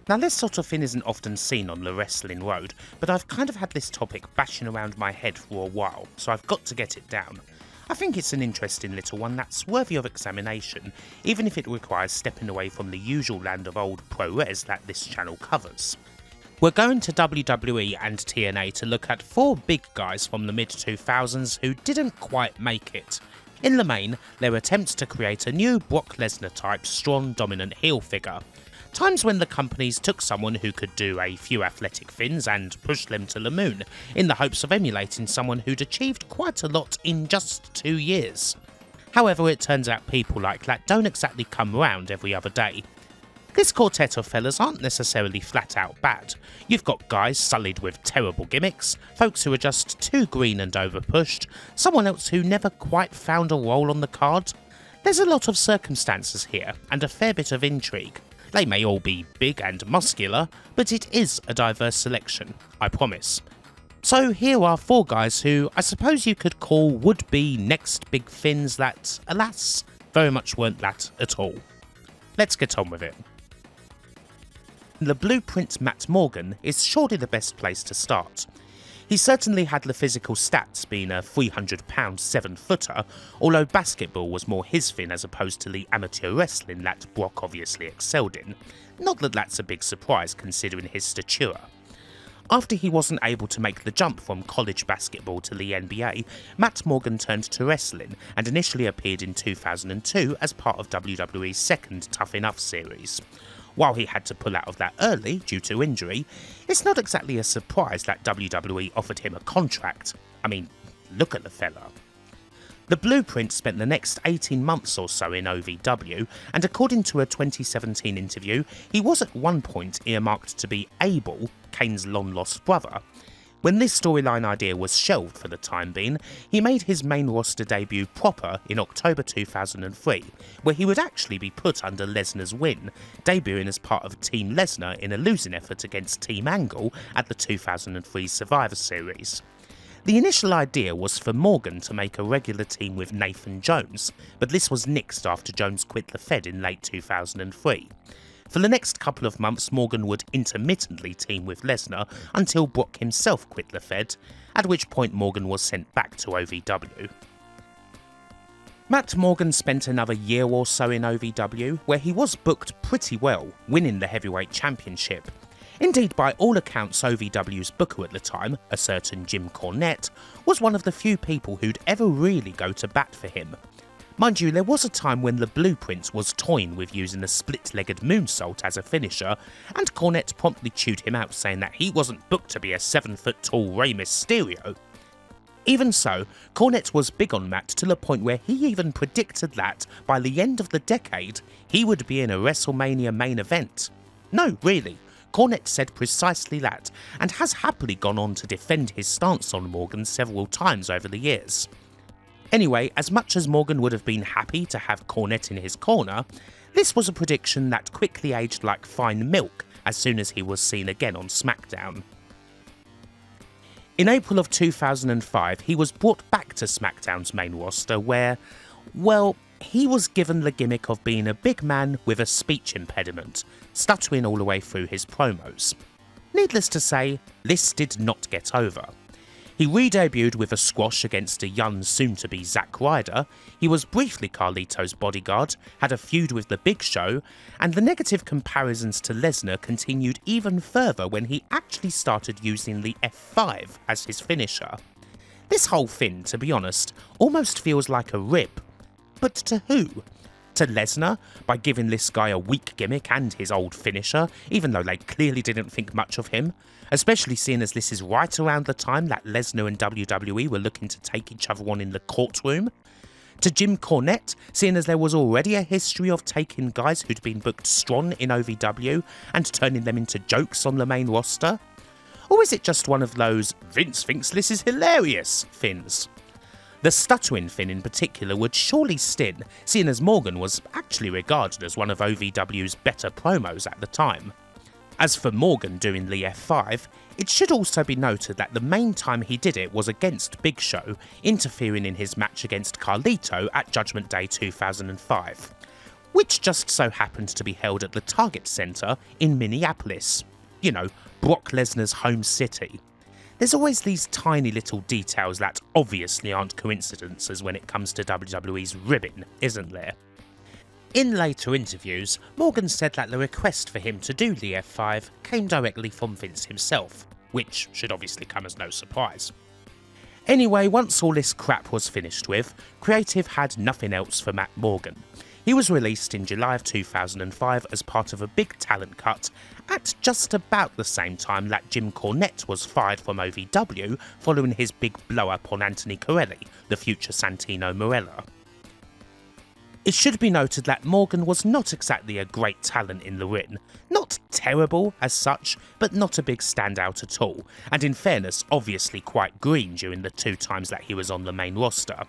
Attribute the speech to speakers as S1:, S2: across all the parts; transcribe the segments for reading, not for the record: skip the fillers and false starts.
S1: Now this sort of thing isn't often seen on the wrestling road, but I've kind of had this topic bashing around my head for a while, so I've got to get it down. I think it's an interesting little one that's worthy of examination, even if it requires stepping away from the usual land of old pro-res that this channel covers. We're going to WWE and TNA to look at 4 big guys from the mid-2000s who didn't quite make it. In the main, their attempts to create a new Brock Lesnar type strong dominant heel figure. Times when the companies took someone who could do a few athletic things and pushed them to the moon, in the hopes of emulating someone who'd achieved quite a lot in just 2 years. However, it turns out people like that don't exactly come around every other day. This quartet of fellas aren't necessarily flat out bad. You've got guys sullied with terrible gimmicks, folks who are just too green and overpushed, someone else who never quite found a role on the card. There's a lot of circumstances here, and a fair bit of intrigue. They may all be big and muscular, but it is a diverse selection, I promise. So here are 4 guys who I suppose you could call would-be next big things that, alas, very much weren't that at all. Let's get on with it. The Blueprint's Matt Morgan is surely the best place to start. He certainly had the physical stats, being a 300-pound 7-footer, although basketball was more his thing as opposed to the amateur wrestling that Brock obviously excelled in. Not that that's a big surprise considering his stature. After he wasn't able to make the jump from college basketball to the NBA, Matt Morgan turned to wrestling and initially appeared in 2002 as part of WWE's second Tough Enough series. While he had to pull out of that early due to injury, it's not exactly a surprise that WWE offered him a contract. I mean, look at the fella. The Blueprint spent the next 18 months or so in OVW, and according to a 2017 interview, he was at one point earmarked to be Abel, Kane's long-lost brother. When this storyline idea was shelved for the time being, he made his main roster debut proper in October 2003, where he would actually be put under Lesnar's win, debuting as part of Team Lesnar in a losing effort against Team Angle at the 2003 Survivor Series. The initial idea was for Morgan to make a regular team with Nathan Jones, but this was nixed after Jones quit the Fed in late 2003. For the next couple of months, Morgan would intermittently team with Lesnar until Brock himself quit the Fed, at which point Morgan was sent back to OVW. Matt Morgan spent another year or so in OVW, where he was booked pretty well, winning the Heavyweight Championship. Indeed, by all accounts, OVW's booker at the time, a certain Jim Cornette, was one of the few people who'd ever really go to bat for him. Mind you, there was a time when the Blueprint was toying with using a split-legged moonsault as a finisher, and Cornette promptly chewed him out, saying that he wasn't booked to be a 7-foot-tall Rey Mysterio. Even so, Cornette was big on Matt to the point where he even predicted that, by the end of the decade, he would be in a WrestleMania main event. No, really. Cornette said precisely that, and has happily gone on to defend his stance on Morgan several times over the years. Anyway, as much as Morgan would have been happy to have Cornette in his corner, this was a prediction that quickly aged like fine milk as soon as he was seen again on SmackDown. In April of 2005, he was brought back to SmackDown's main roster where, well, he was given the gimmick of being a big man with a speech impediment, stuttering all the way through his promos. Needless to say, this did not get over. He re-debuted with a squash against a young soon-to-be Zack Ryder, he was briefly Carlito's bodyguard, had a feud with The Big Show, and the negative comparisons to Lesnar continued even further when he actually started using the F5 as his finisher. This whole thing, to be honest, almost feels like a rib. But to who? To Lesnar, by giving this guy a weak gimmick and his old finisher, even though they clearly didn't think much of him, especially seeing as this is right around the time that Lesnar and WWE were looking to take each other on in the courtroom. To Jim Cornette, seeing as there was already a history of taking guys who'd been booked strong in OVW and turning them into jokes on the main roster. Or is it just one of those "Vince thinks this is hilarious" things? The stuttering thing in particular would surely sting, seeing as Morgan was actually regarded as one of OVW's better promos at the time. As for Morgan doing the F5, it should also be noted that the main time he did it was against Big Show, interfering in his match against Carlito at Judgment Day 2005. which just so happened to be held at the Target Center in Minneapolis. You know, Brock Lesnar's home city. There's always these tiny little details that obviously aren't coincidences when it comes to WWE's ribbon, isn't there? In later interviews, Morgan said that the request for him to do the F5 came directly from Vince himself, which should obviously come as no surprise. Anyway, once all this crap was finished with, Creative had nothing else for Matt Morgan. He was released in July of 2005 as part of a big talent cut at just about the same time that Jim Cornette was fired from OVW following his big blow-up on Anthony Corelli, the future Santino Marella. It should be noted that Morgan was not exactly a great talent in the ring. Not terrible as such, but not a big standout at all, and in fairness obviously quite green during the 2 times that he was on the main roster.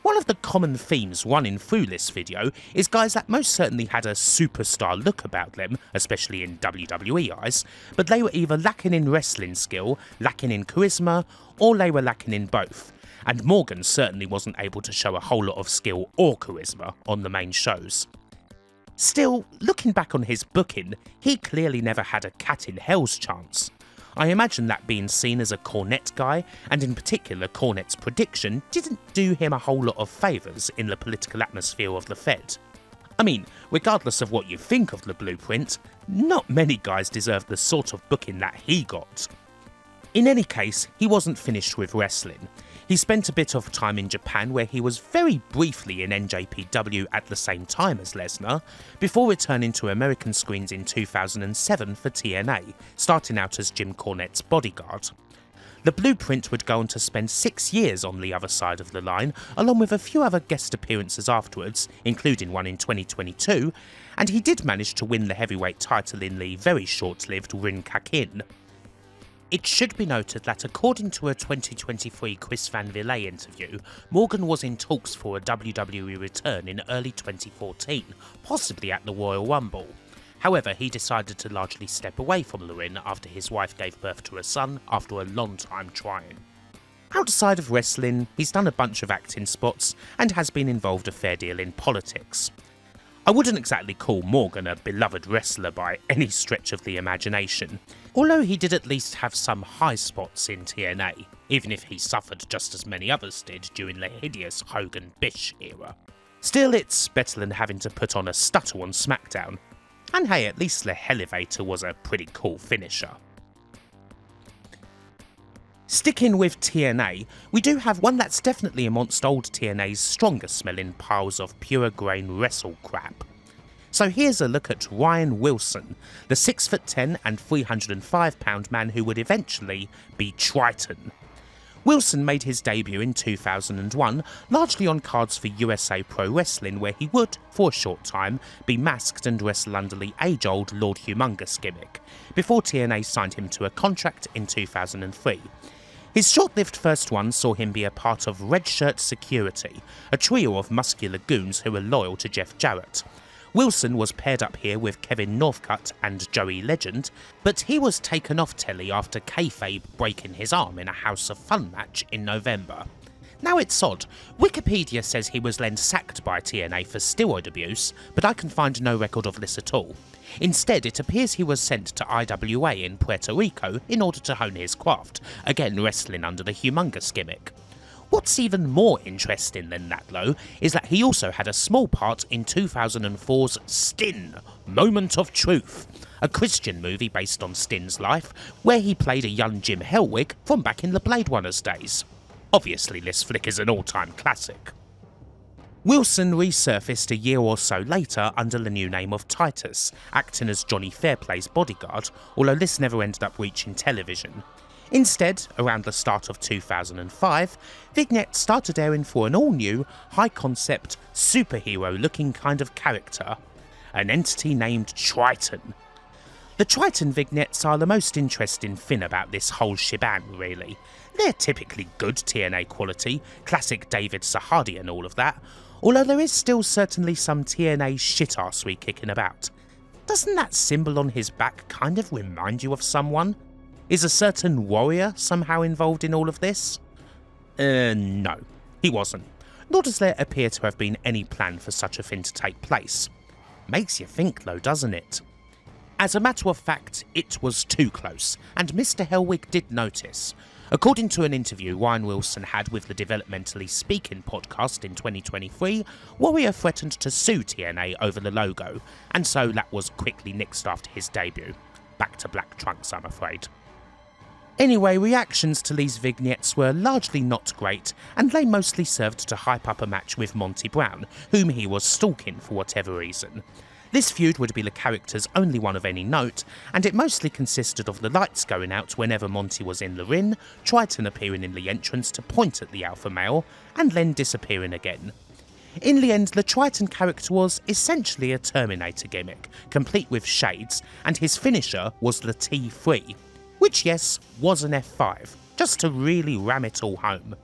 S1: One of the common themes running through this video is guys that most certainly had a superstar look about them, especially in WWE eyes, but they were either lacking in wrestling skill, lacking in charisma, or they were lacking in both. And Morgan certainly wasn't able to show a whole lot of skill or charisma on the main shows. Still, looking back on his booking, he clearly never had a cat in hell's chance. I imagine that being seen as a Cornette guy, and in particular Cornette's prediction, didn't do him a whole lot of favours in the political atmosphere of the Fed. I mean, regardless of what you think of the blueprint, not many guys deserve the sort of booking that he got. In any case, he wasn't finished with wrestling. He spent a bit of time in Japan where he was very briefly in NJPW at the same time as Lesnar, before returning to American screens in 2007 for TNA, starting out as Jim Cornette's bodyguard. The blueprint would go on to spend 6 years on the other side of the line, along with a few other guest appearances afterwards, including one in 2022, and he did manage to win the heavyweight title in the very short-lived Ring Kakin. It should be noted that according to a 2023 Chris Van Vliet interview, Morgan was in talks for a WWE return in early 2014, possibly at the Royal Rumble. However, he decided to largely step away from the ring after his wife gave birth to a son after a long time trying. Outside of wrestling, he's done a bunch of acting spots and has been involved a fair deal in politics. I wouldn't exactly call Morgan a beloved wrestler by any stretch of the imagination, although he did at least have some high spots in TNA, even if he suffered just as many others did during the hideous Hogan-Bish era. Still, it's better than having to put on a stutter on SmackDown, and hey, at least the Elevator was a pretty cool finisher. Sticking with TNA, we do have one that's definitely amongst old TNA's strongest smelling piles of pure grain wrestle crap. So here's a look at Ryan Wilson, the 6'10" and 305-pound man who would eventually be Trytan. Wilson made his debut in 2001, largely on cards for USA Pro Wrestling, where he would, for a short time, be masked and wrestle under the age-old Lord Humongous gimmick, before TNA signed him to a contract in 2003. His short-lived first one saw him be a part of Red Shirt Security, a trio of muscular goons who were loyal to Jeff Jarrett. Wilson was paired up here with Kevin Northcutt and Joey Legend, but he was taken off telly after kayfabe breaking his arm in a House of Fun match in November. Now it's odd, Wikipedia says he was then sacked by TNA for steroid abuse, but I can find no record of this at all. Instead, it appears he was sent to IWA in Puerto Rico in order to hone his craft, again wrestling under the Humongous gimmick. What's even more interesting than that though, is that he also had a small part in 2004's Stin, Moment of Truth, a Christian movie based on Stin's life, where he played a young Jim Hellwig from back in the Blade Runners days. Obviously this flick is an all-time classic. Wilson resurfaced a year or so later under the new name of Titus, acting as Johnny Fairplay's bodyguard, although this never ended up reaching television. Instead, around the start of 2005, vignettes started airing for an all-new, high-concept, superhero-looking kind of character, an entity named Trytan. The Trytan vignettes are the most interesting thing about this whole shebang, really. They're typically good TNA quality, classic David Sahadi and all of that, although there is still certainly some TNA shit-arsery kicking about. Doesn't that symbol on his back kind of remind you of someone? Is a certain warrior somehow involved in all of this? No, he wasn't. Nor does there appear to have been any plan for such a thing to take place. Makes you think though, doesn't it? As a matter of fact, it was too close, and Mr. Hellwig did notice. According to an interview Ryan Wilson had with the Developmentally Speaking podcast in 2023, Warrior threatened to sue TNA over the logo, and so that was quickly nixed after his debut. Back to black trunks, I'm afraid. Anyway, reactions to these vignettes were largely not great, and they mostly served to hype up a match with Monty Brown, whom he was stalking for whatever reason. This feud would be the character's only one of any note, and it mostly consisted of the lights going out whenever Monty was in the ring, Trytan appearing in the entrance to point at the alpha male, and then disappearing again. In the end, the Trytan character was essentially a Terminator gimmick, complete with shades, and his finisher was the T3, which yes, was an F5, just to really ram it all home.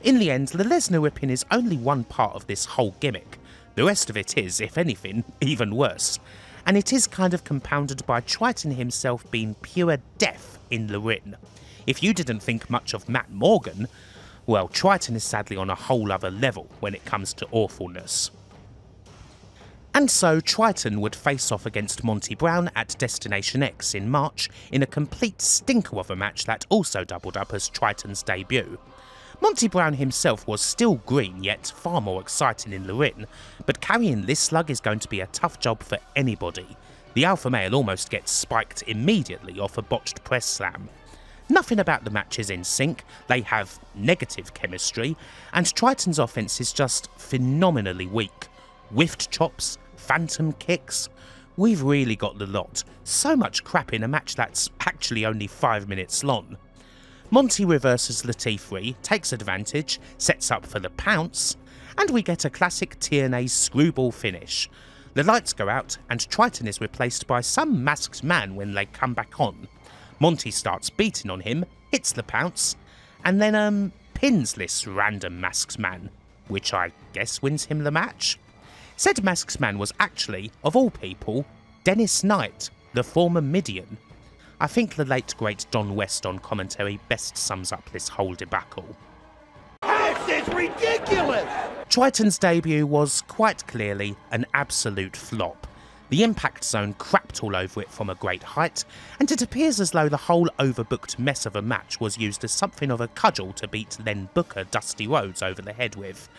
S1: In the end, the Lesnar whipping is only one part of this whole gimmick. The rest of it is, if anything, even worse, and it is kind of compounded by Trytan himself being pure death in the ring. If you didn't think much of Matt Morgan, well, Trytan is sadly on a whole other level when it comes to awfulness. And so Trytan would face off against Monty Brown at Destination X in March in a complete stinker of a match that also doubled up as Trytan's debut. Monty Brown himself was still green, yet far more exciting in the ring, but carrying this slug is going to be a tough job for anybody. The alpha male almost gets spiked immediately off a botched press slam. Nothing about the match is in sync, they have negative chemistry, and Trytan's offense is just phenomenally weak. Whiffed chops, phantom kicks, we've really got the lot. So much crap in a match that's actually only 5 minutes long. Monty reverses the T3, takes advantage, sets up for the pounce, and we get a classic TNA screwball finish. The lights go out and Trytan is replaced by some masked man when they come back on. Monty starts beating on him, hits the pounce, and then pins this random masked man, which I guess wins him the match. Said masked man was actually, of all people, Dennis Knight, the former Midian. I think the late great Don West on commentary best sums up this whole debacle.
S2: This is ridiculous!
S1: Trytan's debut was quite clearly an absolute flop. The impact zone crapped all over it from a great height, and it appears as though the whole overbooked mess of a match was used as something of a cudgel to beat then Booker Dusty Rhodes over the head with.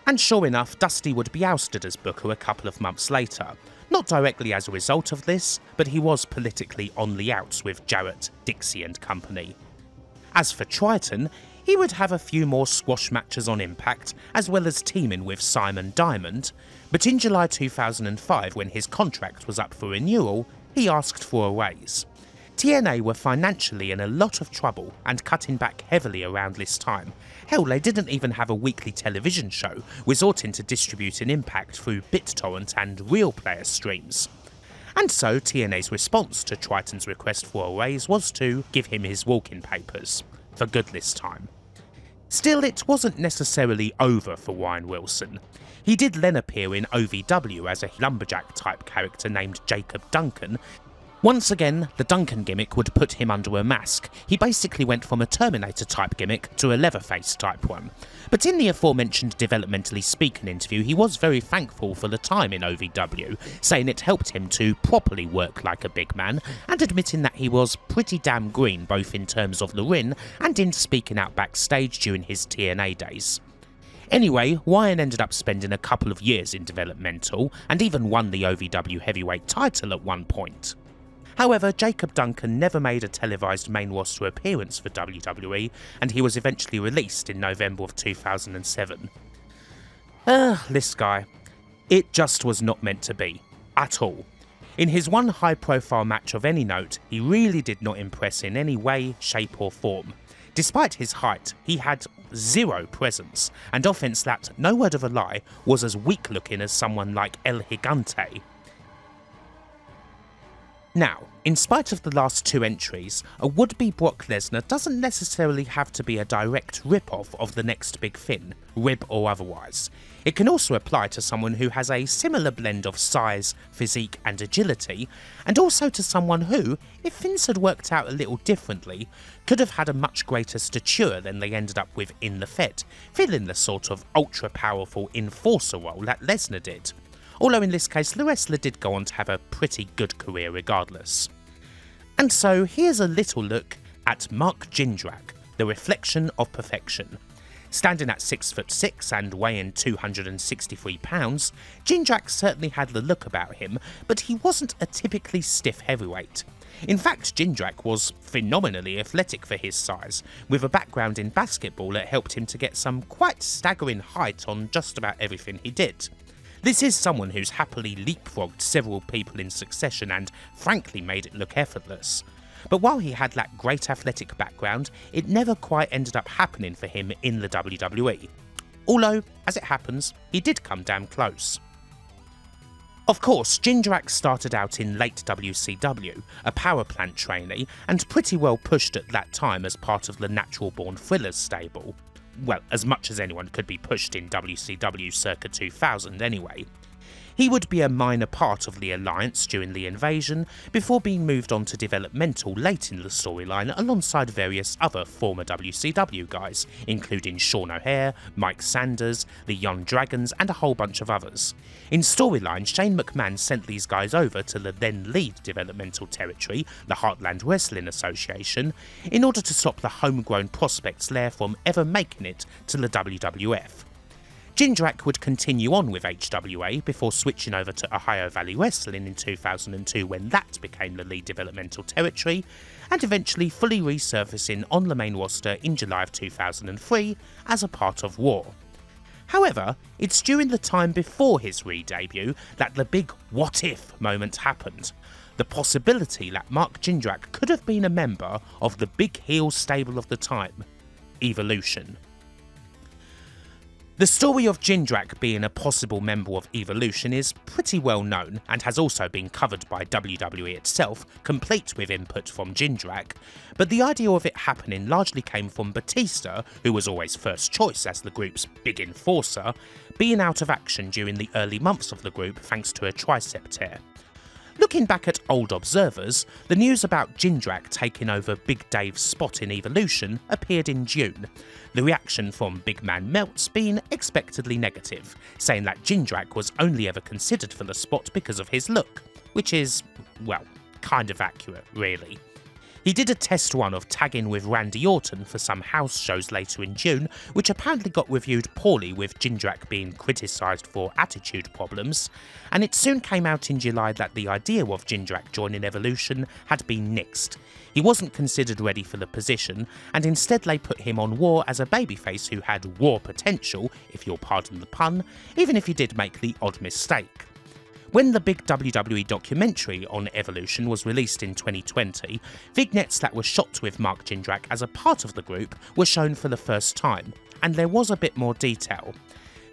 S1: And sure enough, Dusty would be ousted as Booker a couple of months later. Not directly as a result of this, but he was politically on the outs with Jarrett, Dixie and company. As for Trytan, he would have a few more squash matches on Impact, as well as teaming with Simon Diamond, but in July 2005, when his contract was up for renewal, he asked for a raise. TNA were financially in a lot of trouble and cutting back heavily around this time. Hell, they didn't even have a weekly television show, resorting to distributing Impact through BitTorrent and Real Player streams. And so TNA's response to Trytan's request for a raise was to give him his walking papers, for good this time. Still, it wasn't necessarily over for Ryan Wilson. He did then appear in OVW as a lumberjack type character named Jacob Duncan. Once again, the Duncan gimmick would put him under a mask. He basically went from a Terminator type gimmick to a Leatherface type one. But in the aforementioned Developmentally Speaking interview, he was very thankful for the time in OVW, saying it helped him to properly work like a big man, and admitting that he was pretty damn green both in terms of the ring and in speaking out backstage during his TNA days. Anyway, Ryan ended up spending a couple of years in developmental, and even won the OVW heavyweight title at one point. However, Jacob Duncan never made a televised main roster appearance for WWE, and he was eventually released in November of 2007. This guy. It just was not meant to be. At all. In his one high-profile match of any note, he really did not impress in any way, shape or form. Despite his height, he had zero presence, and offense that, no word of a lie, was as weak-looking as someone like El Gigante. Now, in spite of the last two entries, a would-be Brock Lesnar doesn't necessarily have to be a direct rip-off of the next big thing, rib or otherwise. It can also apply to someone who has a similar blend of size, physique and agility, and also to someone who, if things had worked out a little differently, could have had a much greater stature than they ended up with in the Fed, filling the sort of ultra-powerful enforcer role that Lesnar did. although in this case the wrestler did go on to have a pretty good career regardless. And so here's a little look at Mark Jindrak, the reflection of perfection. Standing at 6'6" and weighing 263 pounds, Jindrak certainly had the look about him, but he wasn't a typically stiff heavyweight. In fact, Jindrak was phenomenally athletic for his size, with a background in basketball that helped him to get some quite staggering height on just about everything he did. This is someone who's happily leapfrogged several people in succession and frankly made it look effortless. But while he had that great athletic background, it never quite ended up happening for him in the WWE. Although, as it happens, he did come damn close. Of course, Jindrak started out in late WCW, a power plant trainee, and pretty well pushed at that time as part of the Natural Born Thrillers stable. Well, as much as anyone could be pushed in WCW circa 2000 anyway. He would be a minor part of the Alliance during the invasion, before being moved on to Developmental late in the storyline alongside various other former WCW guys, including Sean O'Haire, Mike Sanders, the Young Dragons and a whole bunch of others. In storyline, Shane McMahon sent these guys over to the then lead Developmental Territory, the Heartland Wrestling Association, in order to stop the homegrown prospects there from ever making it to the WWF. Jindrak would continue on with HWA before switching over to Ohio Valley Wrestling in 2002 when that became the lead Developmental Territory, and eventually fully resurfacing on the main roster in July of 2003 as a part of War. However, it's during the time before his re-debut that the big what if moment happened. The possibility that Mark Jindrak could have been a member of the big heel stable of the time, Evolution. The story of Jindrak being a possible member of Evolution is pretty well known and has also been covered by WWE itself, complete with input from Jindrak, but the idea of it happening largely came from Batista, who was always first choice as the group's big enforcer, being out of action during the early months of the group thanks to a tricep tear. Looking back at old observers, the news about Jindrak taking over Big Dave's spot in Evolution appeared in June, the reaction from Big Man Meltz being expectedly negative, saying that Jindrak was only ever considered for the spot because of his look, which is, well, kind of accurate, really. He did a test run of tagging with Randy Orton for some house shows later in June, which apparently got reviewed poorly with Jindrak being criticised for attitude problems, and it soon came out in July that the idea of Jindrak joining Evolution had been nixed. He wasn't considered ready for the position, and instead they put him on War as a babyface who had war potential, if you'll pardon the pun, even if he did make the odd mistake. When the big WWE documentary on Evolution was released in 2020, vignettes that were shot with Mark Jindrak as a part of the group were shown for the first time, and there was a bit more detail.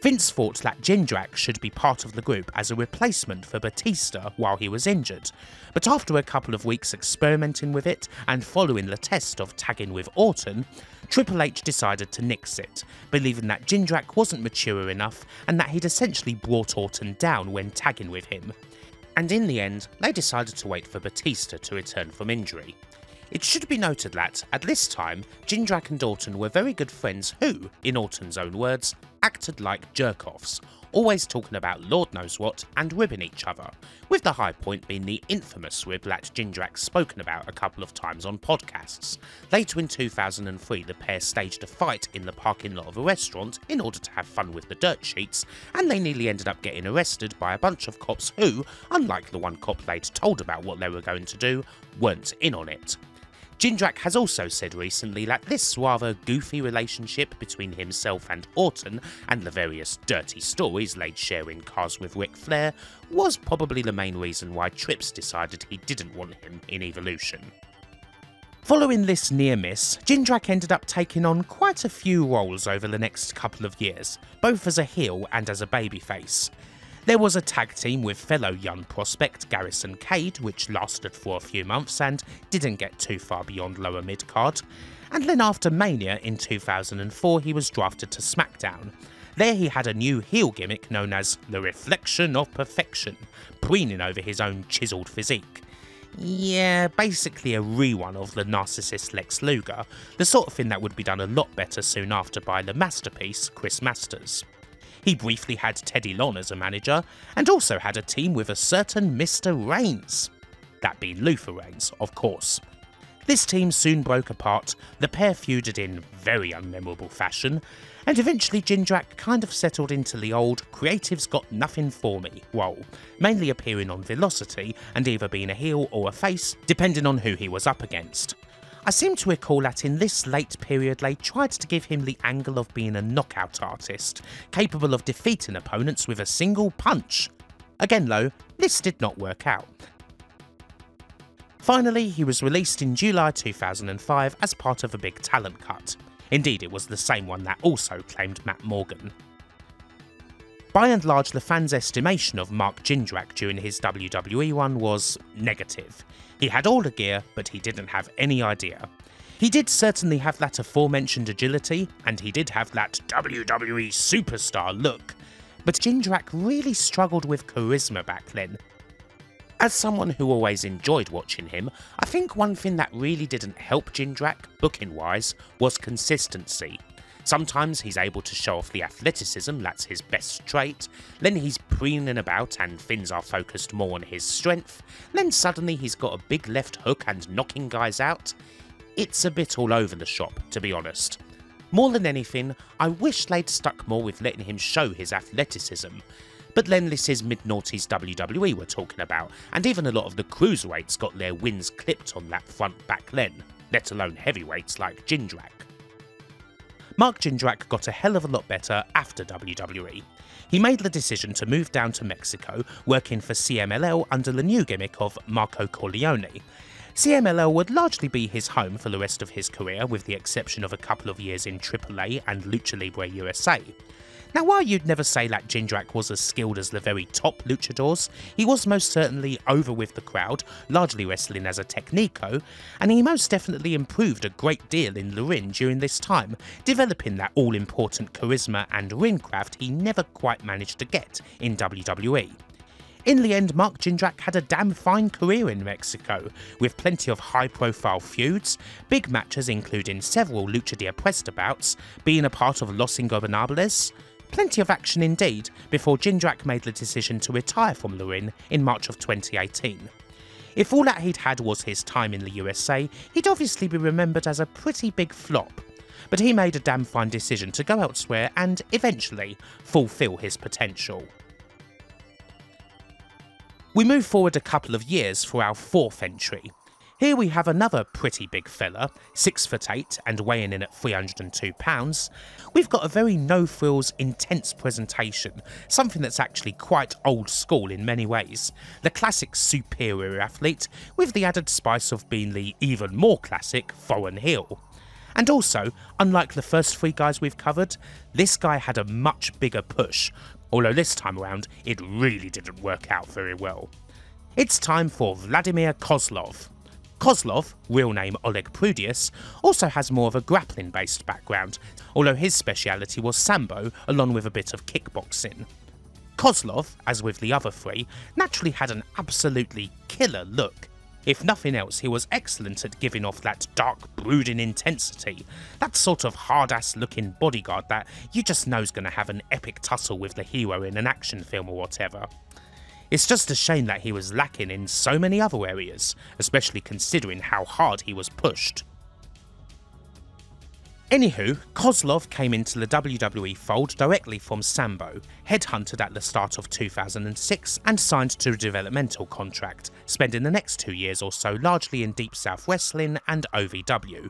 S1: Vince thought that Jindrak should be part of the group as a replacement for Batista while he was injured, but after a couple of weeks experimenting with it and following the test of tagging with Orton, Triple H decided to nix it, believing that Jindrak wasn't mature enough and that he'd essentially brought Orton down when tagging with him. And in the end, they decided to wait for Batista to return from injury. It should be noted that, at this time, Jindrak and Orton were very good friends who, in Orton's own words, acted like jerk-offs, always talking about Lord knows what and ribbing each other, with the high point being the infamous rib that Jindrak's spoken about a couple of times on podcasts. Later in 2003, the pair staged a fight in the parking lot of a restaurant in order to have fun with the dirt sheets, and they nearly ended up getting arrested by a bunch of cops who, unlike the one cop they'd told about what they were going to do, weren't in on it. Jindrak has also said recently that this rather goofy relationship between himself and Orton, and the various dirty stories they'd share in cars with Ric Flair, was probably the main reason why Trips decided he didn't want him in Evolution. Following this near miss, Jindrak ended up taking on quite a few roles over the next couple of years, both as a heel and as a babyface. There was a tag team with fellow young prospect Garrison Cade, which lasted for a few months and didn't get too far beyond lower mid-card, and then after Mania in 2004 he was drafted to SmackDown. There he had a new heel gimmick known as the Reflection of Perfection, preening over his own chiselled physique. Yeah, basically a rerun of the narcissist Lex Luger, the sort of thing that would be done a lot better soon after by the masterpiece Chris Masters. He briefly had Teddy Long as a manager, and also had a team with a certain Mr. Reigns. That being Luther Reigns, of course. This team soon broke apart, the pair feuded in very unmemorable fashion, and eventually Jindrak kind of settled into the old creative's got nothing for me role, mainly appearing on Velocity and either being a heel or a face, depending on who he was up against. I seem to recall that in this late period they tried to give him the angle of being a knockout artist, capable of defeating opponents with a single punch. Again though, this did not work out. Finally, he was released in July 2005 as part of a big talent cut. Indeed, it was the same one that also claimed Matt Morgan. By and large, the fans' estimation of Mark Jindrak during his WWE run was negative. He had all the gear, but he didn't have any idea. He did certainly have that aforementioned agility, and he did have that WWE superstar look, but Jindrak really struggled with charisma back then. As someone who always enjoyed watching him, I think one thing that really didn't help Jindrak, booking-wise, was consistency. Sometimes he's able to show off the athleticism, that's his best trait, then he's preening about and things are focused more on his strength, then suddenly he's got a big left hook and knocking guys out. It's a bit all over the shop, to be honest. More than anything, I wish they'd stuck more with letting him show his athleticism. But then this is mid-noughties WWE we're talking about, and even a lot of the cruiserweights got their wins clipped on that front back then, let alone heavyweights like Jindrak. Mark Jindrak got a hell of a lot better after WWE. He made the decision to move down to Mexico, working for CMLL under the new gimmick of Marco Corleone. CMLL would largely be his home for the rest of his career, with the exception of a couple of years in AAA and Lucha Libre USA. Now, while you'd never say that Jindrak was as skilled as the very top luchadors, he was most certainly over with the crowd, largely wrestling as a technico, and he most definitely improved a great deal in the ring during this time, developing that all-important charisma and ring craft he never quite managed to get in WWE. In the end, Mark Jindrak had a damn fine career in Mexico, with plenty of high-profile feuds, big matches including several Lucha de Apuesta bouts, being a part of Los Ingobernables. Plenty of action indeed, before Jindrak made the decision to retire from the ring in March of 2018. If all that he'd had was his time in the USA, he'd obviously be remembered as a pretty big flop. But he made a damn fine decision to go elsewhere and, eventually, fulfill his potential. We move forward a couple of years for our fourth entry. Here we have another pretty big fella, 6'8" and weighing in at 302 pounds. We've got a very no-frills, intense presentation, something that's actually quite old school in many ways. The classic superior athlete, with the added spice of being the even more classic foreign heel. And also, unlike the first three guys we've covered, this guy had a much bigger push, although this time around it really didn't work out very well. It's time for Vladimir Kozlov. Kozlov, real name Oleg Prudius, also has more of a grappling-based background, although his speciality was sambo along with a bit of kickboxing. Kozlov, as with the other three, naturally had an absolutely killer look. If nothing else, he was excellent at giving off that dark, brooding intensity, that sort of hard-ass looking bodyguard that you just know's gonna have an epic tussle with the hero in an action film or whatever. It's just a shame that he was lacking in so many other areas, especially considering how hard he was pushed. Anywho, Kozlov came into the WWE fold directly from Sambo, headhunted at the start of 2006 and signed to a developmental contract, spending the next 2 years or so largely in Deep South Wrestling and OVW,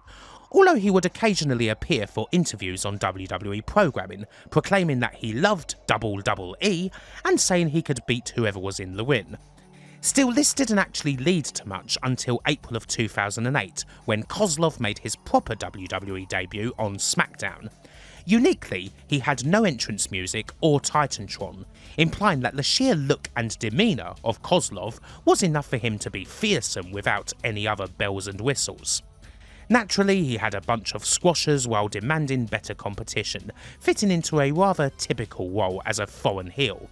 S1: although he would occasionally appear for interviews on WWE programming, proclaiming that he loved WWE and saying he could beat whoever was in the ring. Still, this didn't actually lead to much until April of 2008, when Kozlov made his proper WWE debut on SmackDown. Uniquely, he had no entrance music or Titantron, implying that the sheer look and demeanour of Kozlov was enough for him to be fearsome without any other bells and whistles. Naturally, he had a bunch of squashers while demanding better competition, fitting into a rather typical role as a foreign heel.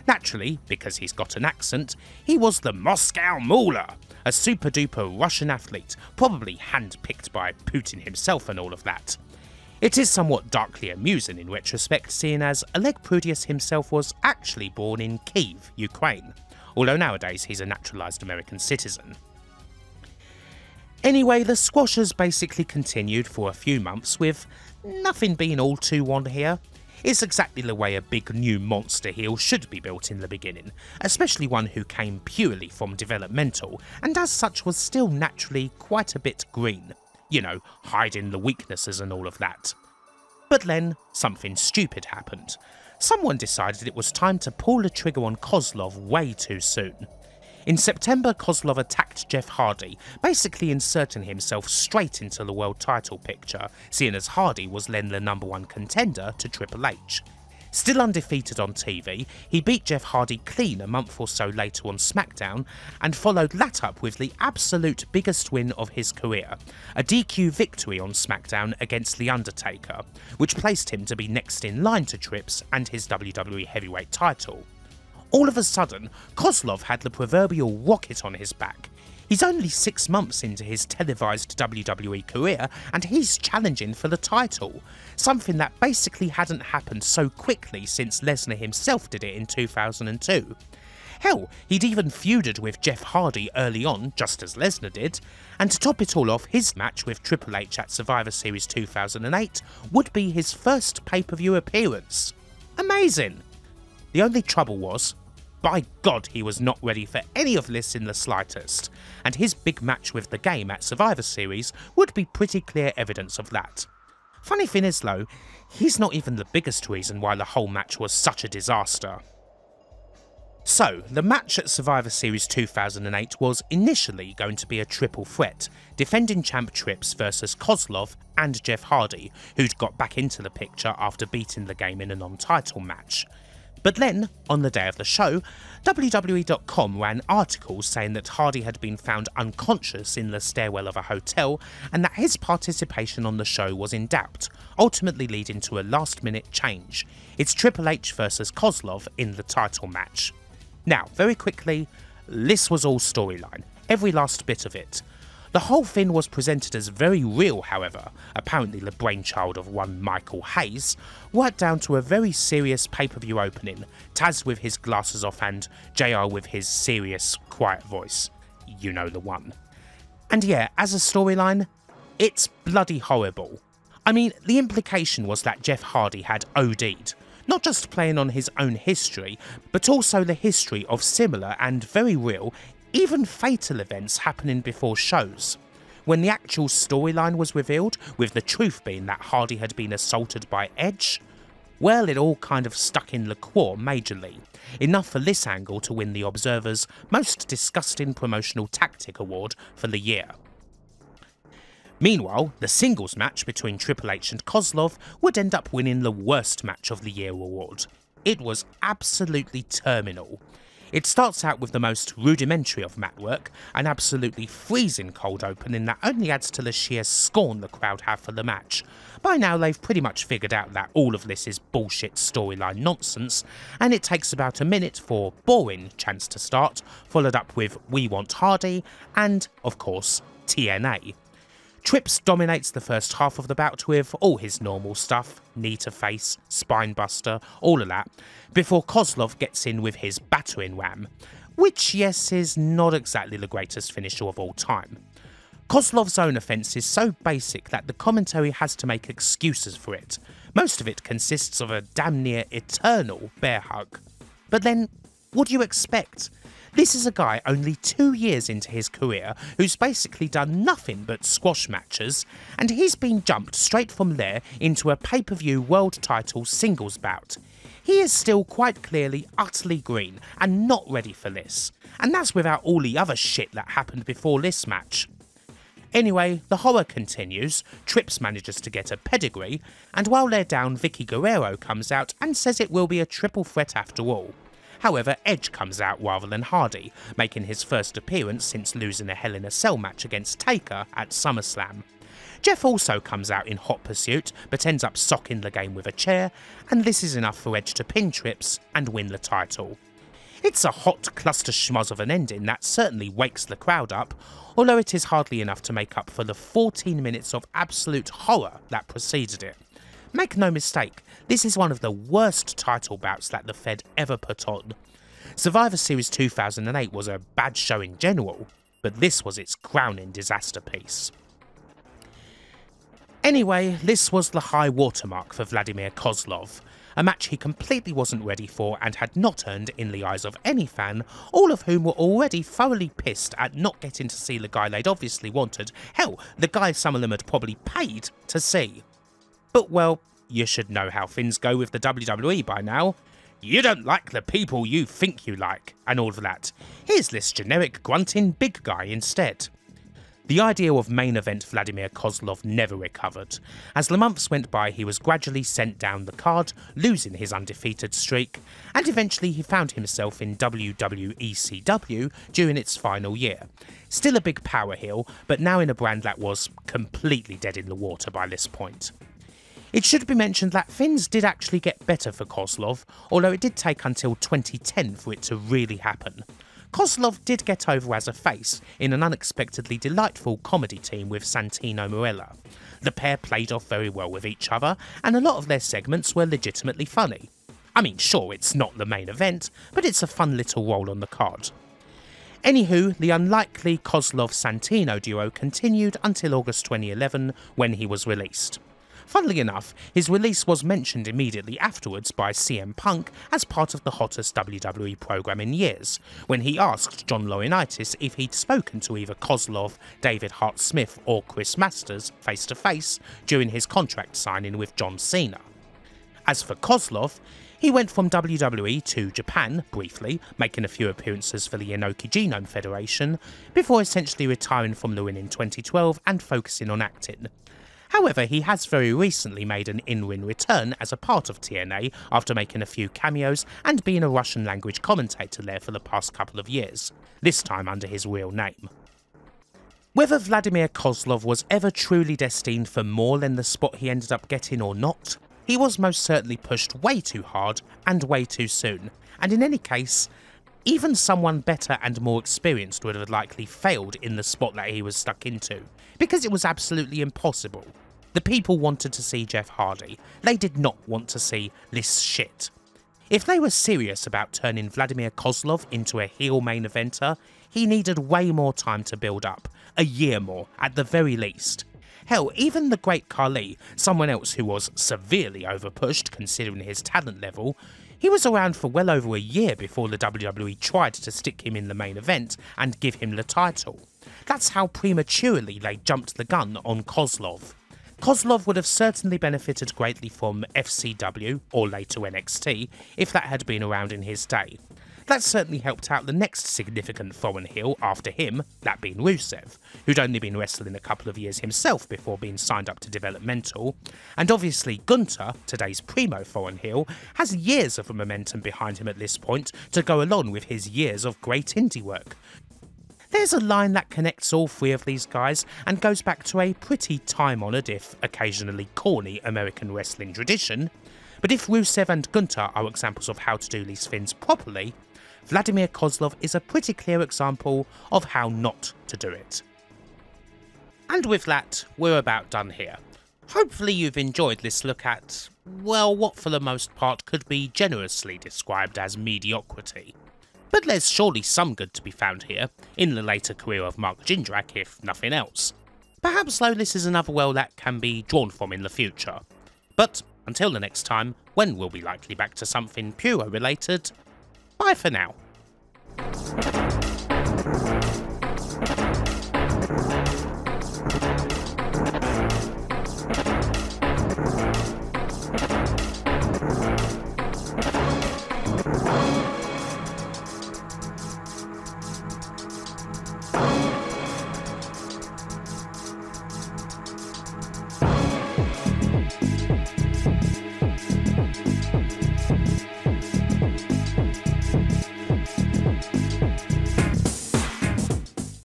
S1: Naturally, because he's got an accent, he was the Moscow Moolah, a super duper Russian athlete, probably hand-picked by Putin himself and all of that. It is somewhat darkly amusing in retrospect, seeing as Oleg Prudius himself was actually born in Kyiv, Ukraine, although nowadays he's a naturalised American citizen. Anyway, the squashers basically continued for a few months with nothing being all too on here. It's exactly the way a big new monster heel should be built in the beginning, especially one who came purely from developmental and as such was still naturally quite a bit green. You know, hiding the weaknesses and all of that. But then, something stupid happened. Someone decided it was time to pull the trigger on Kozlov way too soon. In September, Kozlov attacked Jeff Hardy, basically inserting himself straight into the world title picture, seeing as Hardy was then the #1 contender to Triple H. Still undefeated on TV, he beat Jeff Hardy clean a month or so later on SmackDown, and followed that up with the absolute biggest win of his career, a DQ victory on SmackDown against The Undertaker, which placed him to be next in line to Trips and his WWE Heavyweight title. All of a sudden, Kozlov had the proverbial rocket on his back. He's only 6 months into his televised WWE career and he's challenging for the title, something that basically hadn't happened so quickly since Lesnar himself did it in 2002. Hell, he'd even feuded with Jeff Hardy early on, just as Lesnar did, and to top it all off, his match with Triple H at Survivor Series 2008 would be his first pay-per-view appearance. Amazing! The only trouble was, by God, he was not ready for any of this in the slightest, and his big match with the Game at Survivor Series would be pretty clear evidence of that. Funny thing is though, he's not even the biggest reason why the whole match was such a disaster. So, the match at Survivor Series 2008 was initially going to be a triple threat, defending champ Trips versus Kozlov and Jeff Hardy, who'd got back into the picture after beating the Game in a non-title match. But then, on the day of the show, WWE.com ran articles saying that Hardy had been found unconscious in the stairwell of a hotel and that his participation on the show was in doubt, ultimately leading to a last-minute change. It's Triple H versus Kozlov in the title match. Now, very quickly, this was all storyline, every last bit of it. The whole thing was presented as very real, however, apparently the brainchild of one Michael Hayes, right down to a very serious pay-per-view opening, Taz with his glasses off and JR with his serious, quiet voice. You know the one. And yeah, as a storyline, it's bloody horrible. I mean, the implication was that Jeff Hardy had OD'd, not just playing on his own history, but also the history of similar and very real, even fatal events happening before shows. When the actual storyline was revealed, with the truth being that Hardy had been assaulted by Edge, well, it all kind of stuck in the craw majorly, enough for this angle to win the Observer's Most Disgusting Promotional Tactic award for the year. Meanwhile, the singles match between Triple H and Kozlov would end up winning the Worst Match of the Year award. It was absolutely terminal. It starts out with the most rudimentary of mat work, an absolutely freezing cold opening that only adds to the sheer scorn the crowd have for the match. By now they've pretty much figured out that all of this is bullshit storyline nonsense, and it takes about a minute for boring chants to start, followed up with We Want Hardy, and, of course, TNA. Trips dominates the first half of the bout with all his normal stuff, knee to face, spine buster, all of that, before Kozlov gets in with his battering ram, which yes is not exactly the greatest finisher of all time. Kozlov's own offence is so basic that the commentary has to make excuses for it. Most of it consists of a damn near eternal bear hug. But then, what do you expect? This is a guy only 2 years into his career who's basically done nothing but squash matches, and he's been jumped straight from there into a pay-per-view world title singles bout. He is still quite clearly utterly green and not ready for this, and that's without all the other shit that happened before this match. Anyway, the horror continues, Trips manages to get a pedigree, and while they're down, Vicky Guerrero comes out and says it will be a triple threat after all. However, Edge comes out rather than Hardy, making his first appearance since losing a Hell in a Cell match against Taker at SummerSlam. Jeff also comes out in hot pursuit, but ends up socking the Game with a chair, and this is enough for Edge to pin Trips and win the title. It's a hot cluster schmoz of an ending that certainly wakes the crowd up, although it is hardly enough to make up for the 14 minutes of absolute horror that preceded it. Make no mistake, this is one of the worst title bouts that the Fed ever put on. Survivor Series 2008 was a bad show in general, but this was its crowning disaster piece. Anyway, this was the high watermark for Vladimir Kozlov, a match he completely wasn't ready for and had not earned in the eyes of any fan, all of whom were already thoroughly pissed at not getting to see the guy they'd obviously wanted, hell, the guy some of them had probably paid to see. But well, you should know how things go with the WWE by now. You don't like the people you think you like, and all of that. Here's this generic grunting big guy instead. The idea of main event Vladimir Kozlov never recovered. As the months went by, he was gradually sent down the card, losing his undefeated streak, and eventually he found himself in WWECW during its final year. Still a big power heel, but now in a brand that was completely dead in the water by this point. It should be mentioned that things did actually get better for Kozlov, although it did take until 2010 for it to really happen. Kozlov did get over as a face in an unexpectedly delightful comedy team with Santino Marella. The pair played off very well with each other, and a lot of their segments were legitimately funny. I mean, sure, it's not the main event, but it's a fun little role on the card. Anywho, the unlikely Kozlov-Santino duo continued until August 2011, when he was released. Funnily enough, his release was mentioned immediately afterwards by CM Punk as part of the hottest WWE program in years, when he asked John Laurinaitis if he'd spoken to either Kozlov, David Hart Smith or Chris Masters face to face during his contract signing with John Cena. As for Kozlov, he went from WWE to Japan briefly, making a few appearances for the Inoki Genome Federation, before essentially retiring from the ring in 2012 and focusing on acting. However, he has very recently made an in-ring return as a part of TNA after making a few cameos and being a Russian language commentator there for the past couple of years, this time under his real name. Whether Vladimir Kozlov was ever truly destined for more than the spot he ended up getting or not, he was most certainly pushed way too hard and way too soon, and in any case, even someone better and more experienced would have likely failed in the spot that he was stuck into, because it was absolutely impossible. The people wanted to see Jeff Hardy, they did not want to see this shit. If they were serious about turning Vladimir Kozlov into a heel main eventer, he needed way more time to build up, a year more at the very least. Hell, even the Great Khali, someone else who was severely overpushed considering his talent level, he was around for well over a year before the WWE tried to stick him in the main event and give him the title. That's how prematurely they jumped the gun on Kozlov. Kozlov would have certainly benefited greatly from FCW, or later NXT, if that had been around in his day. That certainly helped out the next significant foreign heel after him, that being Rusev, who'd only been wrestling a couple of years himself before being signed up to Developmental, and obviously Gunther, today's primo foreign heel, has years of momentum behind him at this point to go along with his years of great indie work. There's a line that connects all three of these guys and goes back to a pretty time-honoured, if occasionally corny, American wrestling tradition, but if Rusev and Gunther are examples of how to do these things properly, Vladimir Kozlov is a pretty clear example of how not to do it. And with that, we're about done here. Hopefully you've enjoyed this look at, well, what for the most part could be generously described as mediocrity. But there's surely some good to be found here, in the later career of Mark Jindrak if nothing else. Perhaps though this is another well that can be drawn from in the future. But until the next time, when we'll be likely back to something Puro related, bye for now.